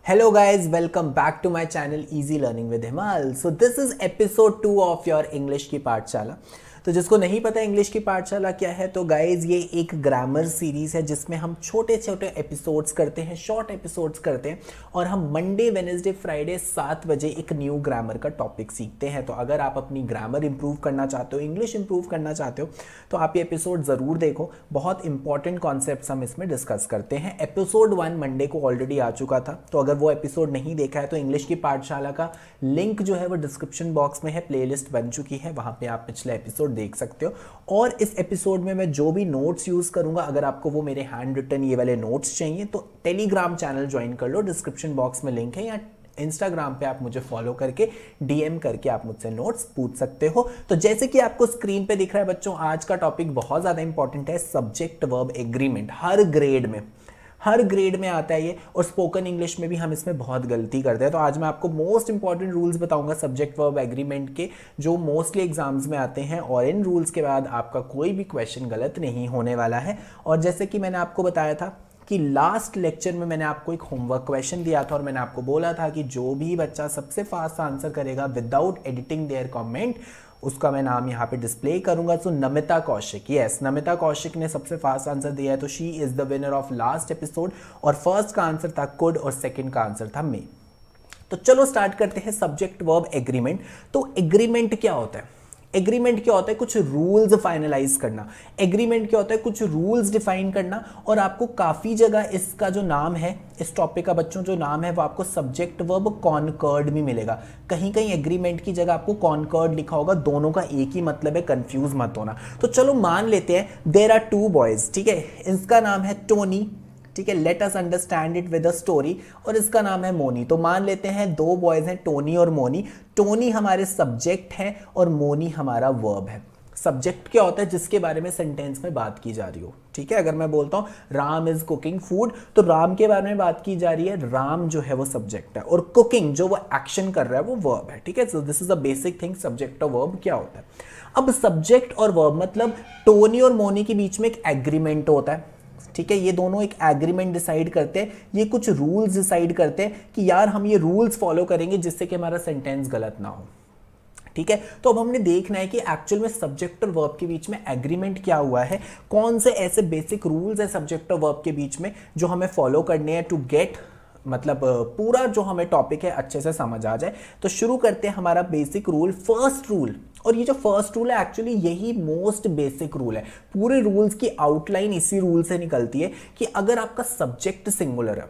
Hello guys, welcome back to my channel Easy Learning with Himal. So this is episode 2 of your English की पाठशाला. तो जिसको नहीं पता इंग्लिश की पाठशाला क्या है, तो गाइज ये एक ग्रामर सीरीज़ है जिसमें हम छोटे छोटे एपिसोड्स करते हैं, शॉर्ट एपिसोड्स करते हैं और हम मंडे वेडनेसडे फ्राइडे 7 बजे एक न्यू ग्रामर का टॉपिक सीखते हैं. तो अगर आप अपनी ग्रामर इंप्रूव करना चाहते हो, इंग्लिश इंप्रूव करना चाहते हो, तो आप ये एपिसोड ज़रूर देखो. बहुत इंपॉर्टेंट कॉन्सेप्ट्स हम इसमें डिस्कस करते हैं. एपिसोड 1 मंडे को ऑलरेडी आ चुका था, तो अगर वो एपिसोड नहीं देखा है तो इंग्लिश की पाठशाला का लिंक जो है वो डिस्क्रिप्शन बॉक्स में है, प्लेलिस्ट बन चुकी है, वहाँ पे आप पिछला एपिसोड देख सकते हो. और इस एपिसोड में मैं जो भी नोट्स यूज करूंगा, अगर आपको वो मेरे हैंड रिटन ये वाले नोट्स चाहिए तो टेलीग्राम चैनल ज्वाइन कर लो, डिस्क्रिप्शन बॉक्स में लिंक है, या इंस्टाग्राम पे आप मुझे फॉलो करके डीएम करके आप मुझसे नोट्स पूछ सकते हो. तो जैसे कि आपको स्क्रीन पे दिख रहा है बच्चों, आज का टॉपिक बहुत ज़्यादा इंपॉर्टेंट है, सब्जेक्ट वर्ब एग्रीमेंट. हर ग्रेड में आता है ये, और स्पोकन इंग्लिश में भी हम इसमें बहुत गलती करते हैं. तो आज मैं आपको मोस्ट इंपॉर्टेंट रूल्स बताऊंगा सब्जेक्ट वर्ब एग्रीमेंट के, जो मोस्टली एग्जाम्स में आते हैं, और इन रूल्स के बाद आपका कोई भी क्वेश्चन गलत नहीं होने वाला है. और जैसे कि मैंने आपको बताया था कि लास्ट लेक्चर में मैंने आपको एक होमवर्क क्वेश्चन दिया था और मैंने आपको बोला था कि जो भी बच्चा सबसे फास्ट आंसर करेगा विदाउट एडिटिंग देयर कमेंट, उसका मैं नाम यहाँ पे डिस्प्ले करूंगा. तो नमिता कौशिक, यस, नमिता कौशिक ने सबसे फास्ट आंसर दिया है, तो she is the winner of last episode. और फर्स्ट का आंसर था कुड और सेकंड का आंसर था मे. तो चलो स्टार्ट करते हैं सब्जेक्ट वर्ब एग्रीमेंट. तो एग्रीमेंट क्या होता है? एग्रीमेंट क्या होता है? कुछ रूल्स फाइनलाइज करना. एग्रीमेंट क्या होता है? कुछ रूल्स डिफाइन करना. और आपको काफी जगह इसका जो नाम है, इस टॉपिक का बच्चों जो नाम है, वो आपको सब्जेक्ट वर्ब कॉनकर्ड भी मिलेगा. कहीं कहीं एग्रीमेंट की जगह आपको कॉनकर्ड लिखा होगा. दोनों का एक ही मतलब है, कंफ्यूज मत होना. तो चलो मान लेते हैं देयर आर टू बॉयज, ठीक है, इसका नाम है टोनी, ठीक है, let us understand it with a story, और इसका नाम है मोनी. तो मान लेते हैं दो बॉयज हैं, टोनी और मोनी. टोनी हमारे सब्जेक्ट है और मोनी हमारा वर्ब है. सब्जेक्ट क्या होता है? जिसके बारे में सेंटेंस में बात की जा रही हो, ठीक है. अगर मैं बोलता हूं राम इज कुकिंग फूड, तो राम के बारे में बात की जा रही है, राम जो है वो सब्जेक्ट है, और कुकिंग जो वो एक्शन कर रहा है वो वर्ब है, ठीक है. So this is a basic thing, subject और वर्ब क्या होता है. अब सब्जेक्ट और वर्ब मतलब टोनी और मोनी के बीच में एक एग्रीमेंट होता है, ठीक है. ये दोनों एक एग्रीमेंट डिसाइड करते हैं, ये कुछ रूल्स डिसाइड करते हैं कि यार हम ये रूल्स फॉलो करेंगे जिससे कि हमारा सेंटेंस गलत ना हो, ठीक है. तो अब हमने देखना है कि एक्चुअल में सब्जेक्ट और वर्ब के बीच में एग्रीमेंट क्या हुआ है, कौन से ऐसे बेसिक रूल्स है सब्जेक्ट और वर्ब के बीच में जो हमें फॉलो करने हैं टू गेट, मतलब पूरा जो हमें टॉपिक है अच्छे से समझ आ जाए. तो शुरू करते हैं हमारा बेसिक रूल, फर्स्ट रूल. और ये जो फर्स्ट रूल है एक्चुअली यही मोस्ट बेसिक रूल है. पूरे रूल्स की आउटलाइन इसी रूल से निकलती है कि अगर आपका सब्जेक्ट सिंगुलर है,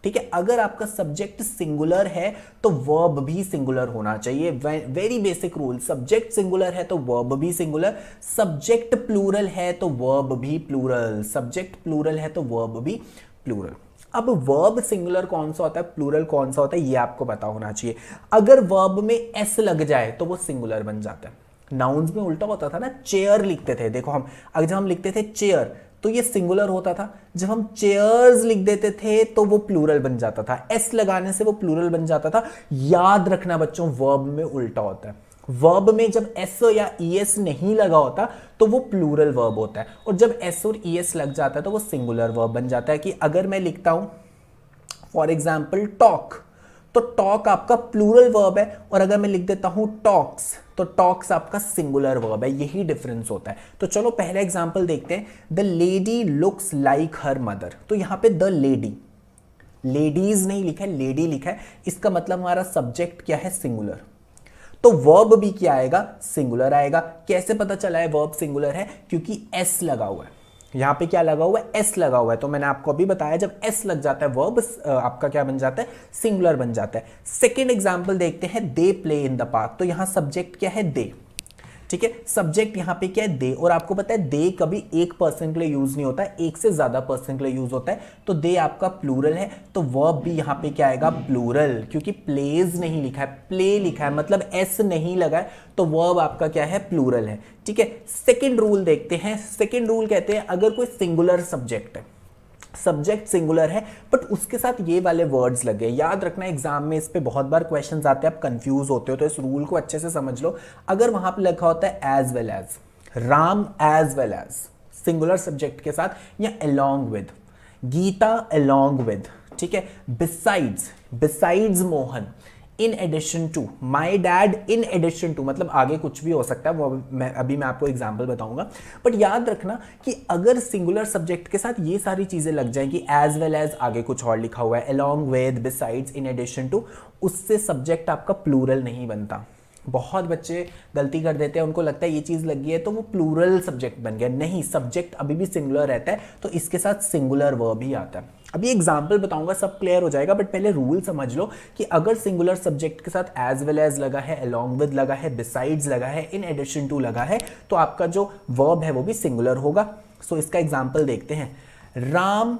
ठीक है, अगर आपका सब्जेक्ट सिंगुलर है तो वर्ब भी सिंगुलर होना चाहिए. Very basic rule. Subject singular है तो वर्ब भी सिंगुलर, सब्जेक्ट प्लूरल है तो वर्ब भी प्लूरल, सब्जेक्ट प्लूरल है तो वर्ब भी प्लूरल. अब वर्ब सिंगुलर कौन सा होता है, प्लूरल कौन सा होता है, ये आपको पता होना चाहिए. अगर वर्ब में एस लग जाए तो वो सिंगुलर बन जाता है. नाउन्स में उल्टा होता था ना, चेयर लिखते थे, देखो हम अगर जब हम लिखते थे चेयर तो ये सिंगुलर होता था, जब हम चेयर्स लिख देते थे तो वो प्लूरल बन जाता था. एस लगाने से वो प्लूरल बन जाता था. याद रखना बच्चों, वर्ब में उल्टा होता है. वर्ब में जब एस या ईएस नहीं लगा होता तो वो प्लूरल वर्ब होता है, और जब एस और ईएस लग जाता है तो वो सिंगुलर वर्ब बन जाता है. कि अगर मैं लिखता हूं फॉर एग्जाम्पल टॉक, तो टॉक आपका प्लूरल वर्ब है, और अगर मैं लिख देता हूं टॉक्स तो टॉक्स आपका सिंगुलर वर्ब है. यही डिफरेंस होता है. तो चलो पहला एग्जांपल देखते हैं. The lady looks like her mother. तो यहां पे द लेडी, लेडीज नहीं लिखा है, लेडी लिखा है. इसका मतलब हमारा सब्जेक्ट क्या है, सिंगुलर. तो वर्ब भी क्या आएगा, सिंगुलर आएगा. कैसे पता चला है वर्ब सिंगुलर है? क्योंकि एस लगा हुआ है. यहां पे क्या लगा हुआ है, एस लगा हुआ है. तो मैंने आपको अभी बताया जब एस लग जाता है वर्ब आपका क्या बन जाता है, सिंगुलर बन जाता है. सेकेंड एग्जाम्पल देखते हैं, they play in the park. तो यहां सब्जेक्ट क्या है, दे, ठीक है. सब्जेक्ट यहां पे क्या है, दे. और आपको पता है दे कभी एक पर्सन के लिए यूज नहीं होता है, एक से ज्यादा पर्सन के लिए यूज होता है. तो दे आपका प्लूरल है, तो वर्ब भी यहां पे क्या आएगा, प्लूरल. क्योंकि प्लेज नहीं लिखा है, प्ले लिखा है, मतलब एस नहीं लगा है, तो वर्ब आपका क्या है, प्लूरल है, ठीक है. सेकेंड रूल देखते हैं. सेकेंड रूल कहते हैं अगर कोई सिंगुलर सब्जेक्ट है, सब्जेक्ट सिंगुलर है बट उसके साथ ये वाले वर्ड्स लगे, याद रखना एग्जाम में इस पे बहुत बार क्वेश्चंस आते हैं, आप कंफ्यूज होते हो, तो इस रूल को अच्छे से समझ लो. अगर वहां पे लिखा होता है as well as, Ram as well as, singular subject के साथ, या along with, Geeta along with, ठीक है, besides Mohan, in addition to, my dad in addition to, मतलब आगे कुछ भी हो सकता है, वो मैं आपको एग्जाम्पल बताऊंगा। बट याद रखना कि अगर सिंगुलर सब्जेक्ट के साथ ये सारी चीजें लग जाएंगी, एज वेल एज आगे कुछ और लिखा हुआ है, along with, besides, in addition to, उससे सब्जेक्ट आपका प्लूरल नहीं बनता। बहुत बच्चे गलती कर देते हैं, उनको लगता है ये चीज लग गई है तो वो प्लूरल सब्जेक्ट बन गया। नहीं, सब्जेक्ट अभी भी सिंगुलर रहता है, तो इसके साथ सिंगुलर वर्ब ही आता है। अभी एग्जाम्पल बताऊंगा, सब क्लियर हो जाएगा, बट पहले रूल समझ लो कि अगर सिंगुलर सब्जेक्ट के साथ एज वेल एज लगा है, अलॉन्ग विद लगा है, बिसाइड्स लगा है, इन एडिशन टू लगा है, तो आपका जो वर्ब है वो भी सिंगुलर होगा। सो इसका एग्जाम्पल देखते हैं, Ram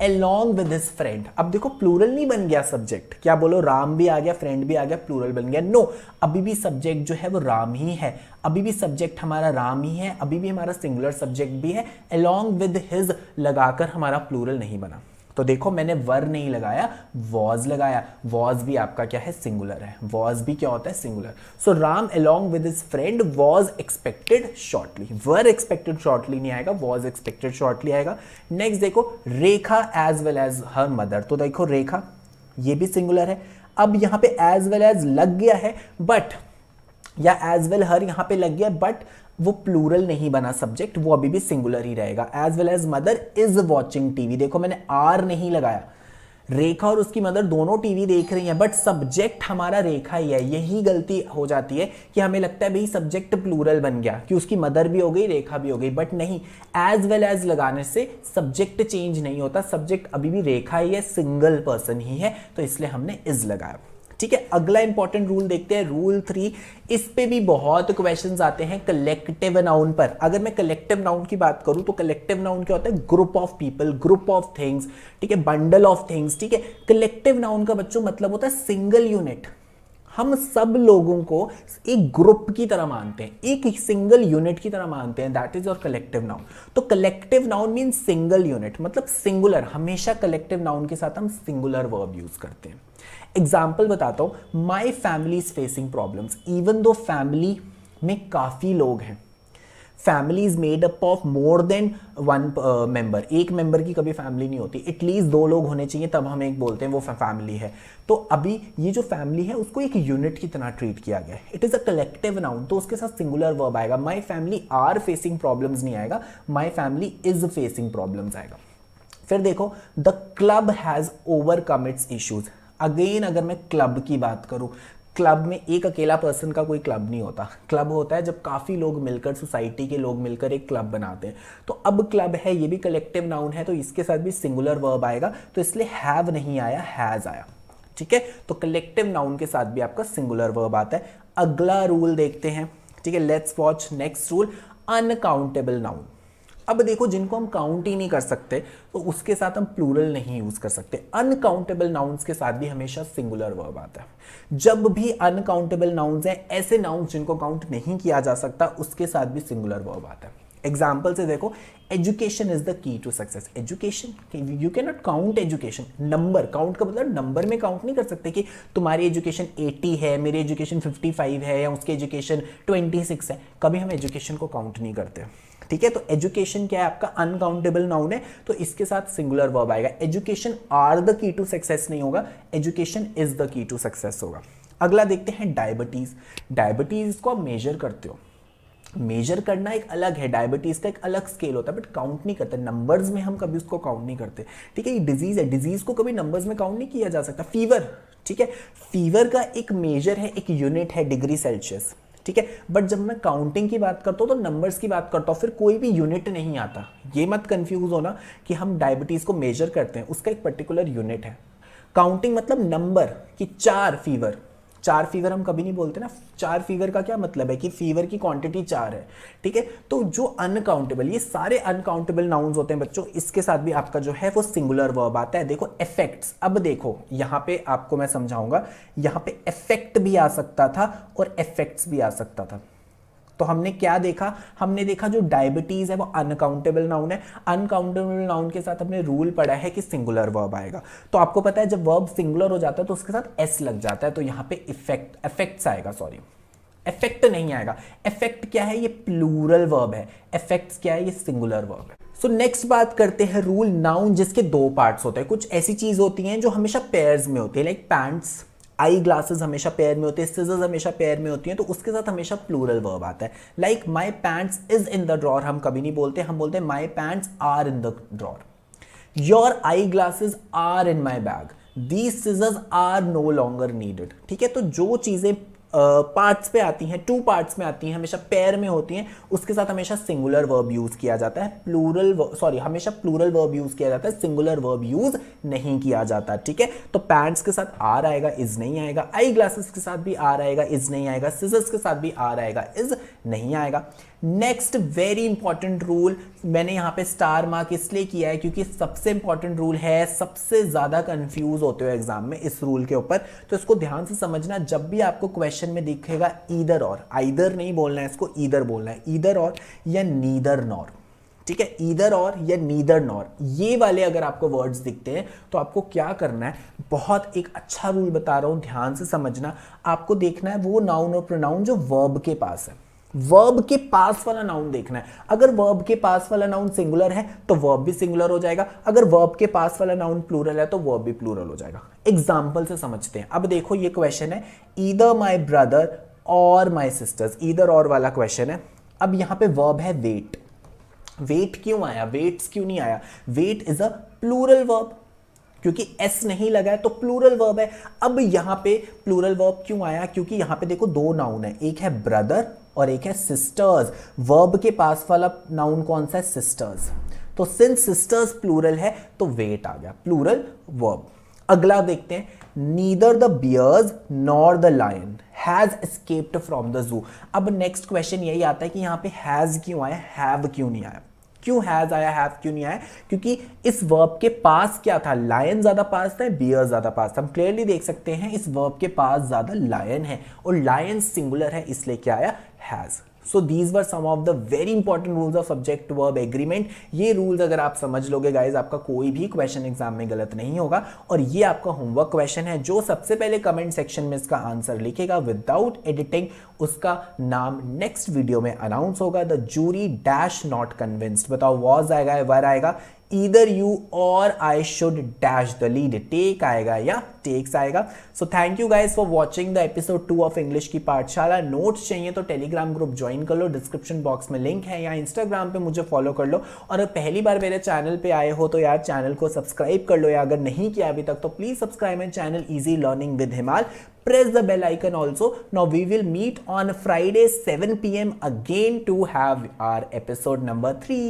along with his friend। अब देखो प्लूरल नहीं बन गया सब्जेक्ट, क्या बोलो, राम भी आ गया, फ्रेंड भी आ गया, प्लूरल बन गया? नो, अभी भी सब्जेक्ट जो है वो राम ही है, अभी भी सब्जेक्ट हमारा राम ही है, अभी भी हमारा सिंगुलर सब्जेक्ट भी है, along with his लगाकर हमारा प्लूरल नहीं बना। तो देखो मैंने वर नहीं लगाया, वॉज लगाया, वॉज भी आपका क्या है, सिंगुलर है, वॉज भी क्या होता है, singular. So Ram along with his friend was expected shortly, were expected shortly नहीं आएगा, was expected shortly आएगा। नेक्स्ट देखो, रेखा as well as her mother, तो देखो रेखा ये भी सिंगुलर है। अब यहाँ पे as well as लग गया है, बट या एज वेल हर यहां पे लग गया, बट वो प्लूरल नहीं बना सब्जेक्ट, वो अभी भी सिंगुलर ही रहेगा। As well as mother is watching TV, देखो मैंने आर नहीं लगाया, रेखा और उसकी मदर दोनों टीवी देख रही हैं, बट सब्जेक्ट हमारा रेखा ही है। यही गलती हो जाती है कि हमें लगता है भाई सब्जेक्ट प्लूरल बन गया कि उसकी मदर भी हो गई, रेखा भी हो गई, बट नहीं, एज वेल एज लगाने से सब्जेक्ट चेंज नहीं होता, सब्जेक्ट अभी भी रेखा ही है, सिंगल पर्सन ही है, तो इसलिए हमने इज लगाया। ठीक है, अगला इंपॉर्टेंट रूल देखते हैं, रूल 3। इस पे भी बहुत क्वेश्चंस आते हैं कलेक्टिव नाउन पर। अगर मैं कलेक्टिव नाउन की बात करूं तो कलेक्टिव नाउन क्या होता है, group of people, group of things, ठीक है, बंडल ऑफ थिंग्स। ठीक है, कलेक्टिव नाउन का बच्चों मतलब होता है सिंगल यूनिट। हम सब लोगों को एक ग्रुप की तरह मानते हैं, एक सिंगल यूनिट की तरह मानते हैं, दैट इज और कलेक्टिव नाउन। तो collective noun mean single unit, मतलब सिंगुलर। हमेशा कलेक्टिव नाउन के साथ हम सिंगुलर वर्ब यूज करते हैं। एग्जाम्पल बताता हूं, माई family is facing problems, even though family में काफी लोग हैं, family is made up of more than one member, एक मेंबर की कभी फैमिली नहीं होती, एटलीस्ट 2 लोग होने चाहिए तब हम एक बोलते हैं वो फैमिली है। तो अभी ये जो फैमिली है उसको एक यूनिट की तरह ट्रीट किया गया है, it is a collective noun, तो उसके साथ सिंगुलर वर्ब आएगा। My family are facing problems नहीं आएगा, my family is facing problems आएगा। फिर देखो, the club has overcome its issues. Again अगर मैं क्लब की बात करूं, क्लब में एक अकेला पर्सन का कोई क्लब नहीं होता, क्लब होता है जब काफी लोग मिलकर, सोसाइटी के लोग मिलकर एक क्लब बनाते हैं। तो अब क्लब है, ये भी कलेक्टिव नाउन है, तो इसके साथ भी सिंगुलर वर्ब आएगा, तो इसलिए हैव नहीं आया, हैज आया। ठीक है, तो कलेक्टिव नाउन के साथ भी आपका सिंगुलर वर्ब आता है। अगला रूल देखते हैं, ठीक है, let's watch next rule, uncountable noun. अब देखो, जिनको हम काउंट ही नहीं कर सकते तो उसके साथ हम प्लूरल नहीं यूज कर सकते। अनकाउंटेबल नाउन्स के साथ भी हमेशा सिंगुलर वर्ब आता है। जब भी अनकाउंटेबल नाउन्स हैं, ऐसे नाउन्स जिनको काउंट नहीं किया जा सकता, उसके साथ भी सिंगुलर वर्ब आता है। एग्जाम्पल से देखो, education is the key to success. Education, you can not count education. Number, count का मतलब नंबर में काउंट नहीं कर सकते कि तुम्हारी एजुकेशन 80 है, मेरी एजुकेशन 55 है, या उसकी एजुकेशन 26 है, कभी हम एजुकेशन को काउंट नहीं करते। ठीक है, तो एजुकेशन क्या है, आपका अनकाउंटेबल नाउन है, तो इसके साथ सिंगुलर वर्ब आएगा। Education are the key to success नहीं होगा, education is the key to success होगा। अगला देखते हैं, डायबिटीज। डायबिटीज को आप मेजर करते हो, मेजर करना एक अलग है, डायबिटीज का एक अलग स्केल होता है, बट काउंट नहीं करते, नंबर्स में हम कभी उसको काउंट नहीं करते। ठीक है, ये डिजीज है, डिजीज को कभी नंबर्स में काउंट नहीं किया जा सकता। फीवर, ठीक है, फीवर का एक मेजर है, एक यूनिट है डिग्री सेल्सियस। ठीक है, बट जब मैं काउंटिंग की बात करता हूं तो नंबर्स की बात करता हूं, फिर कोई भी यूनिट नहीं आता। ये मत कंफ्यूज होना कि हम डायबिटीज को मेजर करते हैं, उसका एक पर्टिकुलर यूनिट है। काउंटिंग मतलब नंबर, कि 4 फीवर, 4 फीवर हम कभी नहीं बोलते ना। 4 फीवर का क्या मतलब है कि फीवर की क्वांटिटी 4 है। ठीक है, तो जो अनकाउंटेबल, ये सारे अनकाउंटेबल नाउन्स होते हैं बच्चों, इसके साथ भी आपका जो है वो सिंगुलर वर्ब आता है। देखो इफेक्ट्स, अब देखो यहां पे आपको मैं समझाऊंगा, यहां पे इफेक्ट भी आ सकता था और इफेक्ट्स भी आ सकता था। तो हमने क्या देखा, हमने देखा जो डायबिटीज है वो अनकाउंटेबल नाउन है, अनकाउंटेबल नाउन के साथ हमने रूल पढ़ा है कि सिंगुलर वर्ब आएगा। तो आपको पता है जब वर्ब सिंगुलर हो जाता है तो उसके साथ एस लग जाता है, तो यहां पे इफेक्ट्स आएगा, सॉरी इफेक्ट नहीं आएगा। इफेक्ट क्या है, ये प्लूरल वर्ब है, इफेक्ट्स क्या है, ये सिंगुलर वर्ब है। सो नेक्स्ट बात करते हैं रूल नाउन जिसके दो पार्ट्स होते हैं। कुछ ऐसी चीज होती हैं जो हमेशा पेयर्स में होती है, लाइक पैंट्स, आई ग्लासेस हमेशा पेयर में होते हैं, सिजर्स हमेशा पेयर में होती हैं, तो उसके साथ हमेशा प्लूरल वर्ब आता है। Like my pants is in the drawer हम कभी नहीं बोलते, हम बोलते हैं my pants are in the drawer. Your eye glasses are in my bag, these scissors are no longer needed. ठीक है, तो जो चीजें पार्ट्स पे आती हैं, टू पार्ट्स में आती हैं, हमेशा पेयर में होती हैं, उसके साथ हमेशा सिंगुलर वर्ब यूज किया जाता है, हमेशा प्लूरल वर्ब यूज किया जाता है, सिंगुलर वर्ब यूज नहीं किया जाता। ठीक है, तो पैंट्स के साथ आर आएगा, इज नहीं आएगा, आई ग्लासेस के साथ भी आर आएगा, इज नहीं आएगा, सिजर्स के साथ भी आर आएगा, इज नहीं आएगा। नेक्स्ट वेरी इंपॉर्टेंट रूल, मैंने यहां पे स्टार मार्क इसलिए किया है क्योंकि सबसे इंपॉर्टेंट रूल है, सबसे ज्यादा कंफ्यूज होते हो एग्जाम में इस रूल के ऊपर, तो इसको ध्यान से समझना। जब भी आपको क्वेश्चन में दिखेगा ईदर और, आइदर नहीं बोलना है इसको, ईदर बोलना है, ईदर और या नीदर नॉर। ठीक है, ईदर और या नीदर नॉर, ये वाले अगर आपको वर्ड्स दिखते हैं तो आपको क्या करना है, बहुत एक अच्छा रूल बता रहा हूं, ध्यान से समझना। आपको देखना है वो नाउन और प्रोनाउन जो वर्ब के पास है, वर्ब के पास वाला नाउन देखना है। अगर वर्ब के पास वाला नाउन सिंगुलर है तो वर्ब भी सिंगुलर हो जाएगा, अगर वर्ब के पास वाला नाउन प्लूरल है तो वर्ब भी प्लूरल हो जाएगा। एग्जांपल से समझते हैं। अब देखो ये क्वेश्चन है, ईदर माय ब्रदर और माय सिस्टर्स, ईदर और वाला क्वेश्चन है। अब यहां पे वर्ब है वेट। वेट क्यों आया, वेट्स क्यों नहीं आया? Wait is a plural verb, क्योंकि एस नहीं लगा है तो प्लूरल वर्ब है। अब यहां पे प्लूरल वर्ब क्यों आया? क्योंकि यहां पे देखो दो नाउन है, एक है ब्रदर और एक है सिस्टर्स। वर्ब के पास वाला नाउन कौन सा है? सिस्टर्स। तो सिंस सिस्टर्स प्लूरल है तो वेट आ गया, प्लूरल वर्ब। अगला देखते हैं, neither the bears nor the lion has escaped from the zoo. अब नेक्स्ट क्वेश्चन यही आता है कि यहां पे हैज क्यों आया, हैव क्यों नहीं आया? क्यों हैज आया, हैव क्यों नहीं आया? क्योंकि इस वर्ब के पास क्या था, लायन ज्यादा पास था, बियर ज्यादा पास था। हम क्लियरली देख सकते हैं इस वर्ब के पास ज्यादा लायन है और लायन सिंगुलर है, इसलिए क्या आया, has. So these were some of the very important rules of subject verb agreement. ये रूल्स अगर आप समझ लोगे गाइज, आपका कोई भी क्वेश्चन एग्जाम में गलत नहीं होगा। और ये आपका होमवर्क क्वेश्चन है, जो सबसे पहले कमेंट सेक्शन में इसका आंसर लिखेगा विदाउट एडिटिंग, उसका नाम नेक्स्ट वीडियो में अनाउंस होगा। The jury dash not convinced, बताओ वॉज आएगा या वर आएगा? Either you or I should dash the lead, take आएगा या takes आएगा। So thank you guys for watching the episode 2 of English की पाठशाला। नोट्स चाहिए तो टेलीग्राम ग्रुप ज्वाइन कर लो, डिस्क्रिप्शन बॉक्स में लिंक है, या इंस्टाग्राम पे मुझे फॉलो कर लो। और अगर पहली बार मेरे चैनल पे आए हो तो यार चैनल को सब्सक्राइब कर लो, या अगर नहीं किया अभी तक तो please subscribe my channel easy learning with हिमाल। Press the bell icon also. Now we will meet on Friday 7 PM again to have our episode number 3.